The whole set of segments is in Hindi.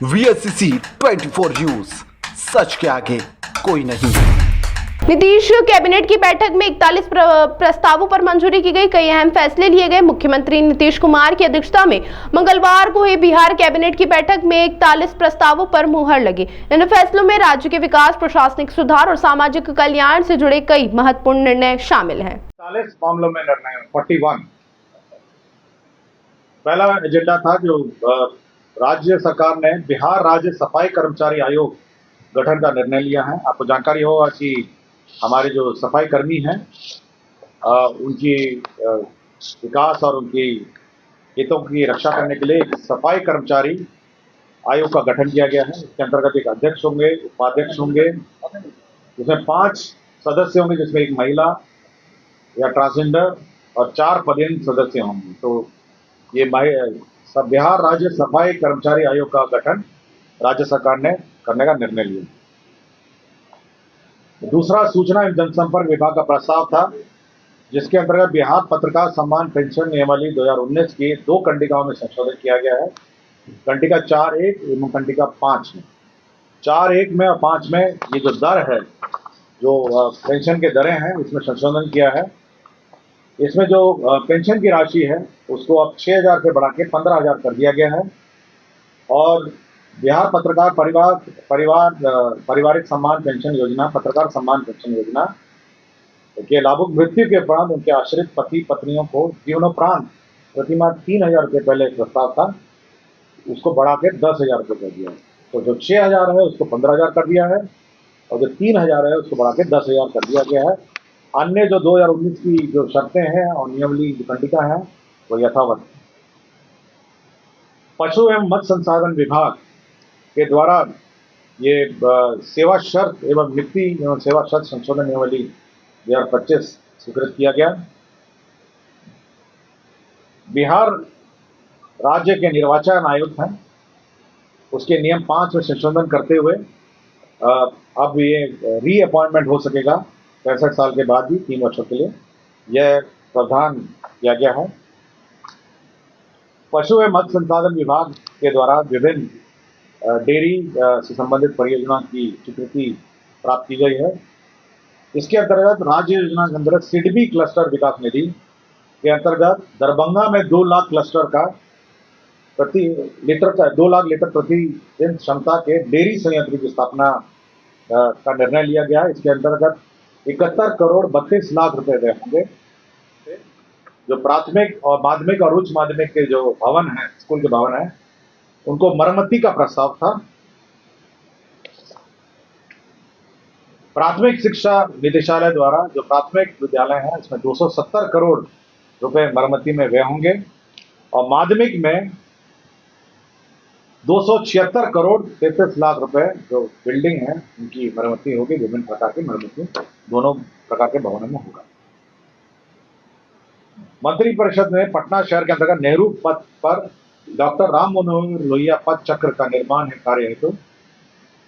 VSCC 24 न्यूज, सच के आगे कोई नहीं। नीतीश कैबिनेट की बैठक में 41 प्रस्तावों पर मंजूरी की गई। कई अहम फैसले लिए गए। मुख्यमंत्री नीतीश कुमार की अध्यक्षता में मंगलवार को हुई बिहार कैबिनेट की बैठक में 41 प्रस्तावों पर मुहर लगी। इन फैसलों में राज्य के विकास, प्रशासनिक सुधार और सामाजिक कल्याण से जुड़े कई महत्वपूर्ण निर्णय शामिल हैं। 40 मामलों में निर्णय 41। पहला एजेंडा था जो राज्य सरकार ने बिहार राज्य सफाई कर्मचारी आयोग गठन का निर्णय लिया है। आपको जानकारी होगा कि हमारे जो सफाई कर्मी हैं उनकी विकास और उनकी हितों की रक्षा करने के लिए एक सफाई कर्मचारी आयोग का गठन किया गया है। इसके अंतर्गत एक अध्यक्ष होंगे, उपाध्यक्ष होंगे, जिसमें 5 सदस्य होंगे, जिसमें एक महिला या ट्रांसजेंडर और 4 पदेन सदस्य होंगे। तो ये बिहार राज्य सफाई कर्मचारी आयोग का गठन राज्य सरकार ने करने का निर्णय लिया। दूसरा सूचना एवं जनसंपर्क विभाग का प्रस्ताव था, जिसके अंतर्गत बिहार पत्रकार सम्मान पेंशन नियमावली 2019 की 2 कंडिकाओं में संशोधन किया गया है। कंडिका 4.1 एवं कंडिका 5 में 4.1 में और 5 में ये जो दर है, जो पेंशन के दरें हैं, इसमें संशोधन किया है। इसमें जो पेंशन की राशि है उसको अब 6,000 से बढ़ा के 15,000 कर दिया गया है। और बिहार पत्रकार पारिवारिक सम्मान पेंशन योजना, पत्रकार सम्मान पेंशन योजना के लाभुक मृत्यु के उपरांत उनके आश्रित पति पत्नियों को जीवनोपरांत प्रतिमाह 3,000 रुपये पहले प्रस्ताव था, उसको बढ़ा के 10,000 रुपये कर दिया है। तो जो 6,000 है उसको 15,000 कर दिया है और जो 3,000 है उसको बढ़ा के 10,000 कर दिया गया है। अन्य जो 2019 की जो शर्तें हैं और नियमावली कंडिका है वो यथावत है। पशु एवं मत्स्य संसाधन विभाग के द्वारा ये सेवा शर्त एवं नियुक्ति एवं सेवा शर्त संशोधन नियमावली 2025 स्वीकृत किया गया। बिहार राज्य के निर्वाचन आयुक्त हैं, उसके नियम 5 में संशोधन करते हुए अब ये री अपॉइंटमेंट हो सकेगा 65 साल के बाद भी 3 वर्षों के लिए, यह प्रावधान किया गया है। पशु एवं मत्स्य संसाधन विभाग के द्वारा विभिन्न डेयरी से संबंधित परियोजना की स्वीकृति प्राप्त की गई है। इसके अंतर्गत राज्य योजना के अंतर्गत सिडबी क्लस्टर विकास निधि के अंतर्गत दरभंगा में 2 लाख क्लस्टर का 2 लाख लीटर प्रति दिन क्षमता के डेयरी संयंत्र की स्थापना का निर्णय लिया गया। इसके अंतर्गत 71 करोड़ 32 लाख रुपए व्यय होंगे। जो प्राथमिक और माध्यमिक और उच्च माध्यमिक के जो भवन हैं, स्कूल के भवन हैं, उनको मरम्मती का प्रस्ताव था। प्राथमिक शिक्षा निदेशालय द्वारा जो प्राथमिक विद्यालय हैं, इसमें 270 करोड़ रुपए मरम्मती में व्यय होंगे और माध्यमिक में 276 करोड़ 33 लाख रुपए जो बिल्डिंग है उनकी मरम्मती होगी। विभिन्न प्रकार की मरम्मती दोनों प्रकार के भवनों में होगा। मंत्रिपरिषद ने पटना शहर के अंतर्गत नेहरू पथ पर डॉक्टर राम मनोहर लोहिया पथ चक्र का निर्माण कार्य हेतु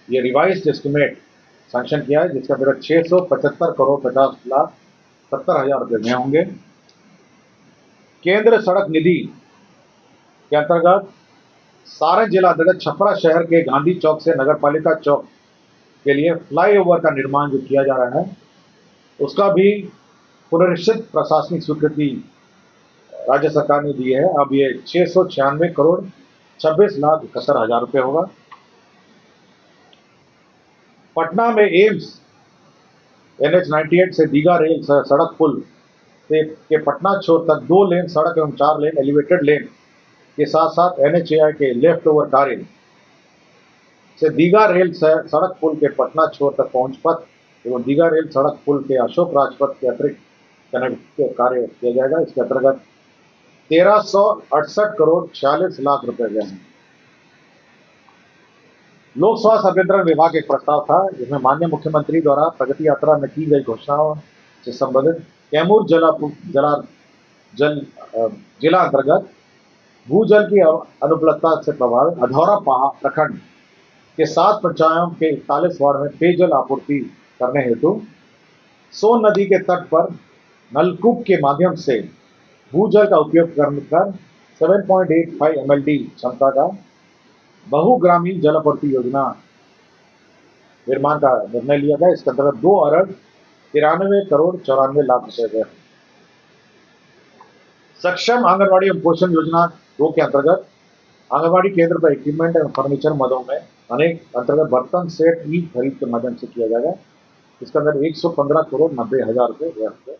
ये रिवाइज्ड एस्टिमेट सैंक्शन किया है, जिसका अंतर्गत 675 करोड़ 50 लाख 70 हजार रुपये में होंगे। केंद्र सड़क निधि के अंतर्गत सारण जिला अंतर्गत छपरा शहर के गांधी चौक से नगरपालिका चौक के लिए फ्लाईओवर का निर्माण जो किया जा रहा है, उसका भी पुनरीक्षित प्रशासनिक स्वीकृति राज्य सरकार ने दी है। अब ये 696 करोड़ 26 लाख 71 हजार रुपये होगा। पटना में एम्स NH 98 से दीघा रेल सड़क पुल से के पटना छोर तक 2 लेन सड़क एवं 4 लेन एलिवेटेड लेन के साथ साथ NHAI के लेफ्ट ओवर कार्य से दीघा रेल सड़क पुल के पटना छोर तक पहुंच पथ एवं दीघा रेल सड़क पुल के अशोक राजपथ के अतिरिक्त कनेक्ट कार्य किया जाएगा। इसके अंतर्गत 1368 करोड़ 46 लाख रुपए गए हैं। लोक स्वास्थ्य अभियंत्रण विभाग एक प्रस्ताव था, जिसमें माननीय मुख्यमंत्री द्वारा प्रगति यात्रा में की गई घोषणाओं से संबंधित कैमूर जिला अंतर्गत भूजल की अनुपलब्धता से प्रभावित अधौरा प्रखंड के 7 पंचायतों के 41 वार्ड में पेयजल आपूर्ति करने हेतु सोन नदी के तट पर नलकूप के माध्यम से भूजल का उपयोग कर 7.85 MLD क्षमता का बहुग्रामीण जल आपूर्ति योजना निर्माण का निर्णय लिया गया। इसके अंतर्गत 2,93,94,94 गए। सक्षम आंगनबाड़ी एवं पोषण योजना 2 के अंतर्गत आंगनबाड़ी केंद्र पर इक्विपमेंट एवं फर्नीचर मदों में अनेक अंतर्गत बर्तन सेट ई खरीद के माध्यम से किया जाएगा। इसके अंदर 115,90,00,000 रुपये व्यय होंगे।